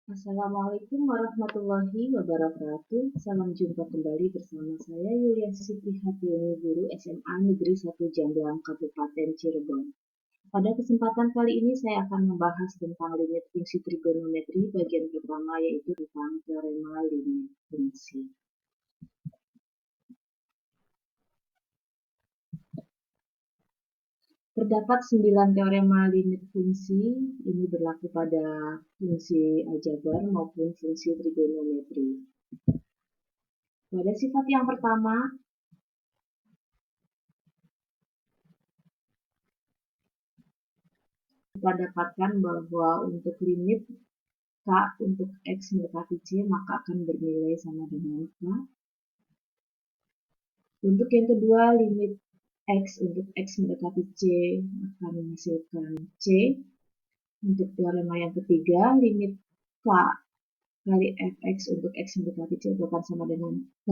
Assalamualaikum warahmatullahi wabarakatuh. Salam jumpa kembali bersama saya Yuliansi Prihatini, guru SMA Negeri 1 Jamblang, Kabupaten Cirebon. Pada kesempatan kali ini saya akan membahas tentang limit fungsi trigonometri bagian pertama, yaitu tentang teorema limit fungsi. Terdapat 9 teorema limit fungsi, ini berlaku pada fungsi aljabar maupun fungsi trigonometri. Pada sifat yang pertama, kita dapatkan bahwa untuk limit K untuk X mendekati C maka akan bernilai sama dengan K. Untuk yang kedua, limit X untuk X mendekati C akan menghasilkan C. Untuk teorema yang ketiga, limit K kali Fx untuk X mendekati C itu akan sama dengan K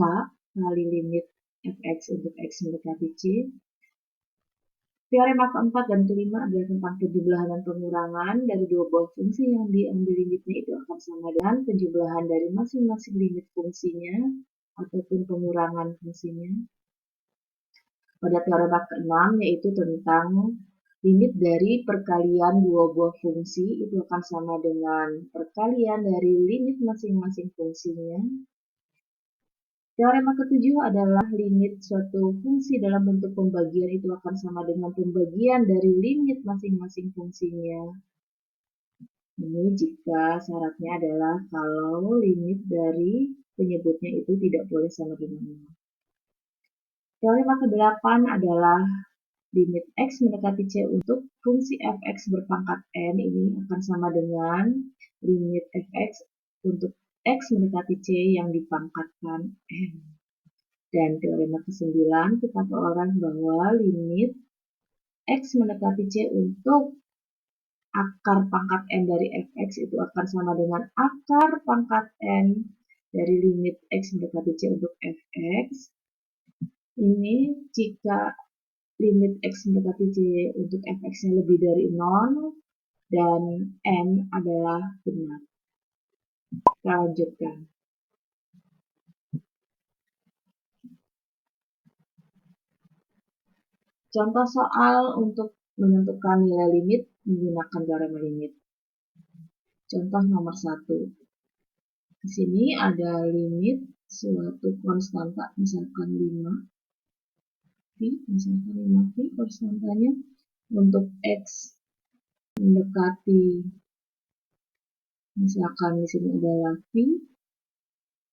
kali limit Fx untuk X mendekati C. Teorema keempat dan kelima adalah tentang penjumlahan dan pengurangan dari dua buah fungsi yang diambil limitnya itu akan sama dengan penjumlahan dari masing-masing limit fungsinya ataupun pengurangan fungsinya. Pada teorema keenam yaitu tentang limit dari perkalian dua buah fungsi itu akan sama dengan perkalian dari limit masing-masing fungsinya. Teorema ketujuh adalah limit suatu fungsi dalam bentuk pembagian itu akan sama dengan pembagian dari limit masing-masing fungsinya. Ini jika syaratnya adalah kalau limit dari penyebutnya itu tidak boleh sama dengan 0. Teorema ke-8 adalah limit X mendekati C untuk fungsi Fx berpangkat N ini akan sama dengan limit Fx untuk X mendekati C yang dipangkatkan N. Dan teorema ke-9 kita peroleh bahwa limit X mendekati C untuk akar pangkat N dari Fx itu akan sama dengan akar pangkat N dari limit X mendekati C untuk Fx. Ini jika limit X mendekati C untuk Fx-nya lebih dari 0 dan N adalah benar. Kita lanjutkan. Contoh soal untuk menentukan nilai limit menggunakan teorema limit. Contoh nomor 1. Di sini ada limit suatu konstanta, misalkan 5 pi, misalkan 5 pi konstantanya untuk X mendekati, misalkan di sini adalah pi.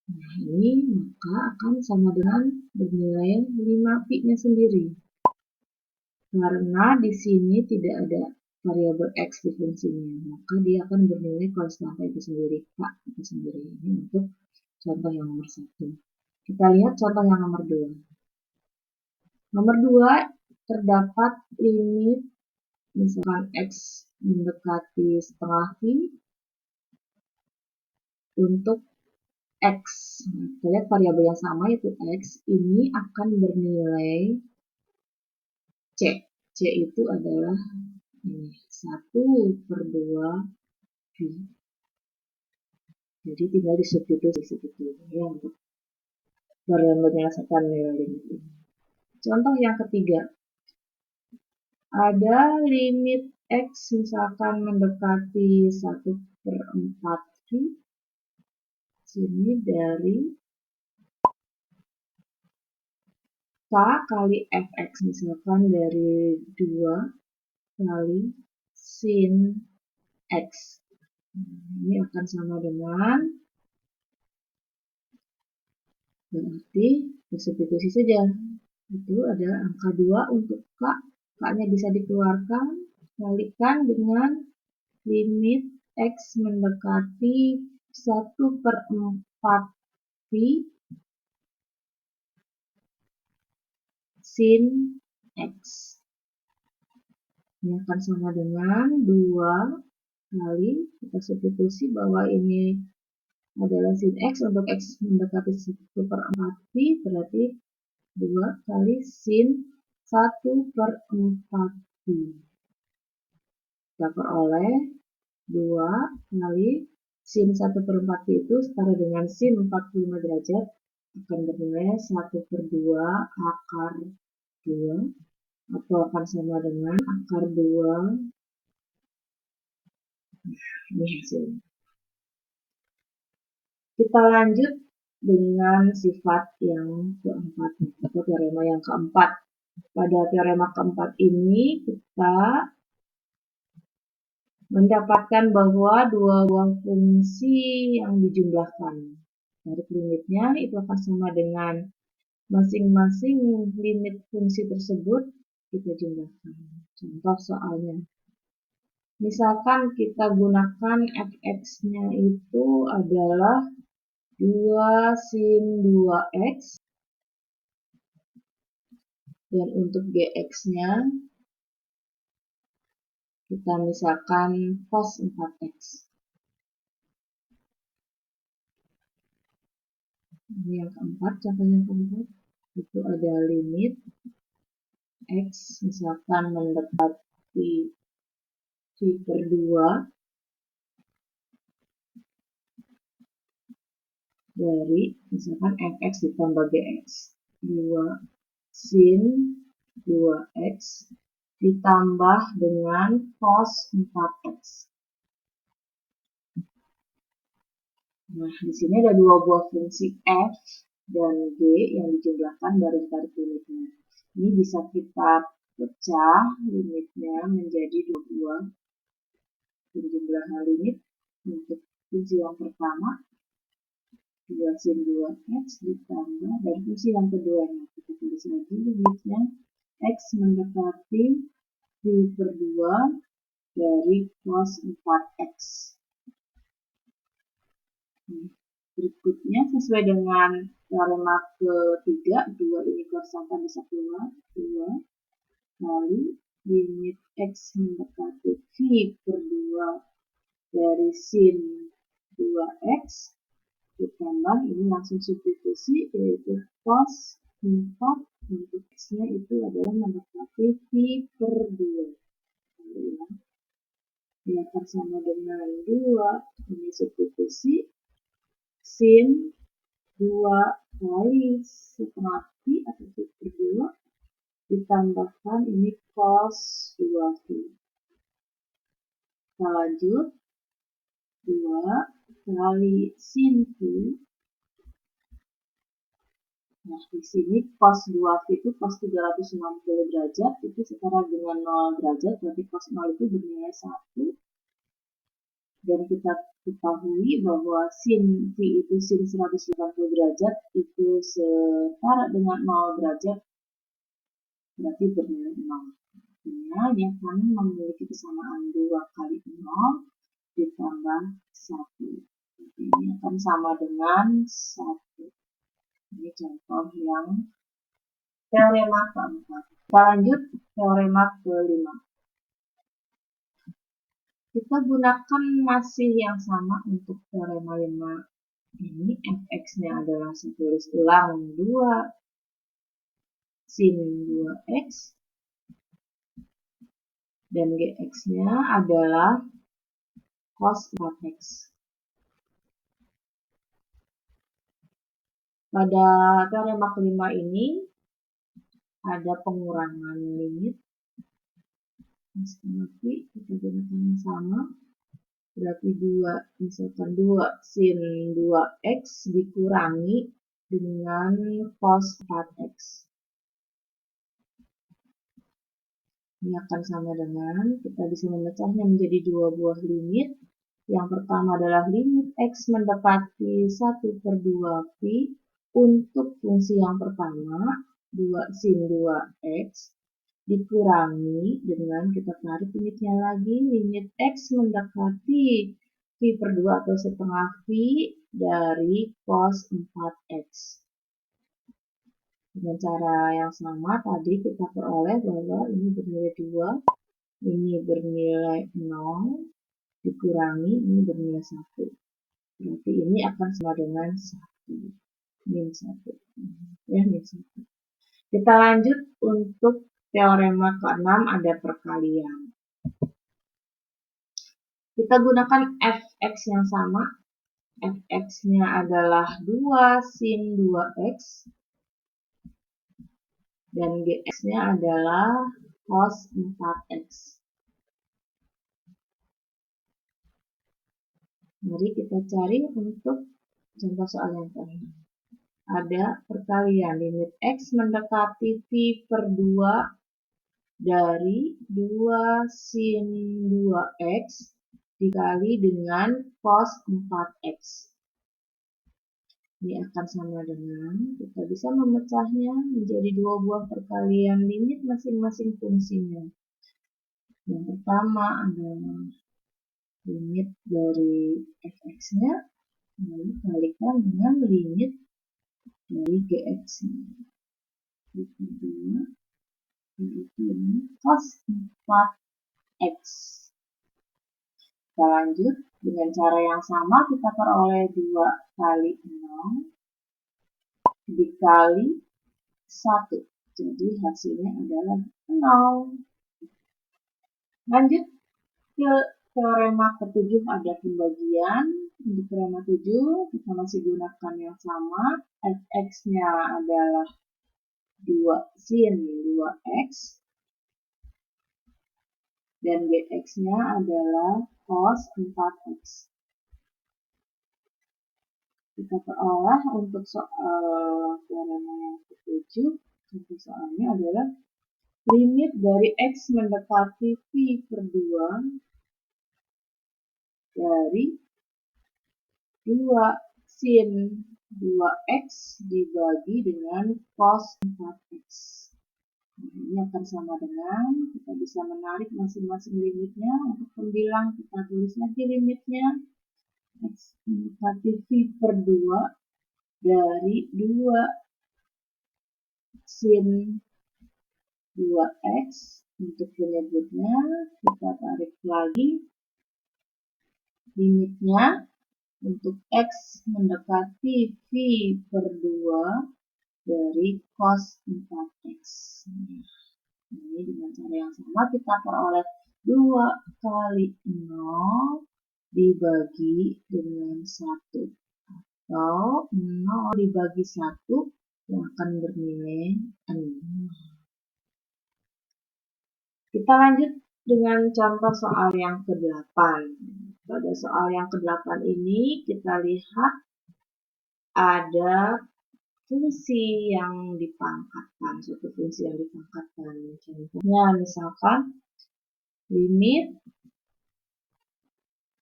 Nah, ini maka akan sama dengan bernilai 5 pi-nya sendiri. Karena di sini tidak ada variabel X di fungsinya, maka dia akan bernilai konstanta itu sendiri, K itu sendiri. Ini untuk contoh yang nomor 1. Kita lihat contoh yang nomor 2. Nomor 2 terdapat limit misalkan X mendekati setengah pi untuk X. Nah, kita lihat variabel yang sama yaitu X ini akan bernilai C. C itu adalah 1/2 pi. Jadi tinggal disubstitusi sebetulnya ya untuk menyelesaikan nilai limit ini. Contoh yang ketiga, ada limit X misalkan mendekati 1/4 pi. Sini dari K kali Fx, misalkan dari 2 kali sin X. Ini akan sama dengan, berarti disubstitusi saja. Itu ada angka 2 untuk K. K-nya bisa dikeluarkan, kalikan dengan limit X mendekati 1/4 pi sin X. Ini akan sama dengan 2 kali, kita substitusi bahwa ini adalah sin X untuk X mendekati 1/4 pi, berarti 2 kali sin 1/4 pi. Kita peroleh 2 kali sin 1/4 itu setara dengan sin 45 derajat akan bernilai 1/2 akar 2 atau akan sama dengan akar 2. Ini hasilnya. Kita lanjut dengan sifat yang keempat atau teorema yang keempat. Pada teorema keempat ini kita mendapatkan bahwa dua buah fungsi yang dijumlahkan. Dari limitnya itu akan sama dengan masing-masing limit fungsi tersebut kita jumlahkan. Contoh soalnya. Misalkan kita gunakan fx-nya itu adalah 2 sin 2x. Dan untuk gx-nya kita misalkan cos 4x. Ini yang keempat, contoh yang keempat. Itu ada limit x misalkan mendekati v/2 dari misalkan fx ditambah gx. 2 sin 2x ditambah dengan cos 4x. Nah, di sini ada dua buah fungsi f dan g yang dijumlahkan dari tarik limitnya. Ini bisa kita pecah limitnya menjadi dua buah penjumlahan limit. Untuk fungsi yang pertama 2 sin 2x ditambah dari fungsi yang keduanya. Kita tulis lagi limitnya x mendekati v/2 dari cos 4x. Berikutnya sesuai dengan teorema ketiga, 2 ini korsangkan bisa keluar, 2 kali limit x mendekati v/2 dari sin 2x ditambah ini langsung substitusi yaitu cos 4 untuk x-nya itu adalah mendekati v/2. Ini akan sama dengan 2 ini substitusi sin 2 kali setengah v atau v/2 ditambahkan ini cos 2v. Kita lanjut 2 kali sin v. Nah, di sini cos 2v itu cos 360 derajat itu setara dengan 0 derajat, berarti cos 0 itu bernilai 1. Dan kita ketahui bahwa sin v itu sin 180 derajat itu setara dengan 0 derajat, berarti bernilai 0. Artinya dia akan memiliki kesamaan 2 kali 0 ditambah 1. Ini akan sama dengan 1. Ini contoh yang teorema keempat. Kita lanjut teorema kelima. Kita gunakan masih yang sama untuk teorema 5 ini. Fx-nya adalah saya tulis ulang 2 sin 2x dan gx-nya adalah cos 4x. Pada teorema kelima ini ada pengurangan limit setengah v, kita gunakan yang sama, berarti 2 misalkan 2 sin 2x dikurangi dengan cos 4x. Ini akan sama dengan, kita bisa memecahnya menjadi dua buah limit. Yang pertama adalah limit x mendekati 1/2 v untuk fungsi yang pertama 2 sin 2x dikurangi dengan kita tarik limitnya lagi, limit x mendekati v/2 atau setengah v dari cos 4x. Dengan cara yang sama tadi kita peroleh bahwa ini bernilai 2, ini bernilai 0, dikurangi ini bernilai 1. Berarti ini akan sama dengan 1. Min 1. Ya, min 1. Kita lanjut untuk teorema ke-6 ada perkalian. Kita gunakan fx yang sama. Fx-nya adalah 2 sin 2x. Dan gx-nya adalah cos 4x. Mari kita cari untuk contoh soal yang terakhir. Ada perkalian limit x mendekati v per 2 dari 2 sin 2x dikali dengan cos 4x. Ini akan sama dengan, kita bisa memecahnya menjadi dua buah perkalian limit masing-masing fungsinya. Yang pertama adalah limit dari fx-nya, lalu kalikan dengan limit dari gx-nya. Itu 2, yaitu cos 4x. Kita lanjut dengan cara yang sama, kita peroleh 2 kali 0 dikali 1. Jadi hasilnya adalah 0. Lanjut ke teorema ke-7, ada pembagian. Untuk teorema 7 kita masih gunakan yang sama. Fx-nya adalah 2 sin 2x. Dan gx-nya adalah cos 4x. Kita peroleh untuk soal teorema yang ke-7, contoh soalnya adalah limit dari x mendekati v per 2 dari 2 sin 2x dibagi dengan cos 4x. Nah, ini akan sama dengan, kita bisa menarik masing-masing limitnya. Untuk pembilang kita tulis lagi limitnya. X mendekati v per 2 dari 2 sin 2x. Untuk penyebutnya kita tarik lagi limitnya untuk x mendekati v per 2 dari cos 4x. Ini dengan cara yang sama kita peroleh 2 kali 0 dibagi dengan 1. Atau 0 dibagi 1 yang akan bernilai 0. Kita lanjut dengan contoh soal yang ke-8. Pada soal yang ke-8 ini kita lihat ada fungsi yang dipangkatkan, suatu fungsi yang dipangkatkan. Contohnya misalkan limit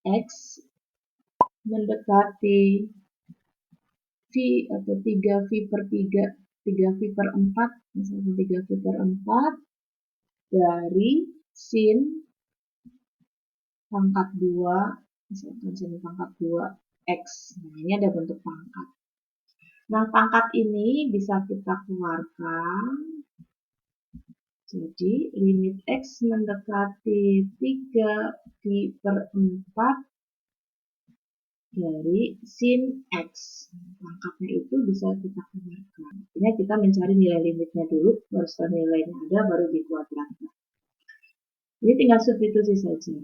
x mendekati v atau 3v per 3, 3v per 4, misalkan 3v per 4 dari sin pangkat 2, misalkan sin pangkat 2x. Nah, ini ada bentuk pangkat. Nah, pangkat ini bisa kita keluarkan. Jadi, limit x mendekati 3v per 4 dari sin x. Pangkatnya itu bisa kita keluarkan. Artinya kita mencari nilai limitnya dulu, baru setelah nilainya ada, baru dikuadratkan. Ini tinggal substitusi saja.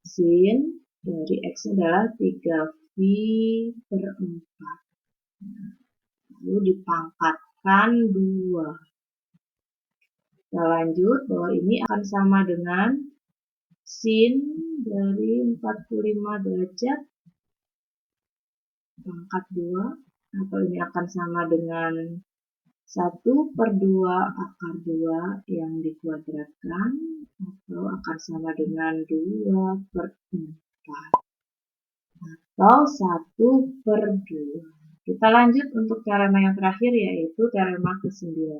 Sin dari x adalah 3v per 4. Lalu dipangkatkan 2. Kita lanjut bahwa ini akan sama dengan sin dari 45 derajat pangkat 2, atau ini akan sama dengan 1 per 2 akar 2 yang dikuadratkan, atau akan sama dengan 2 per 4, atau 1 per 2. Kita lanjut untuk teorema yang terakhir, yaitu teorema ke-9.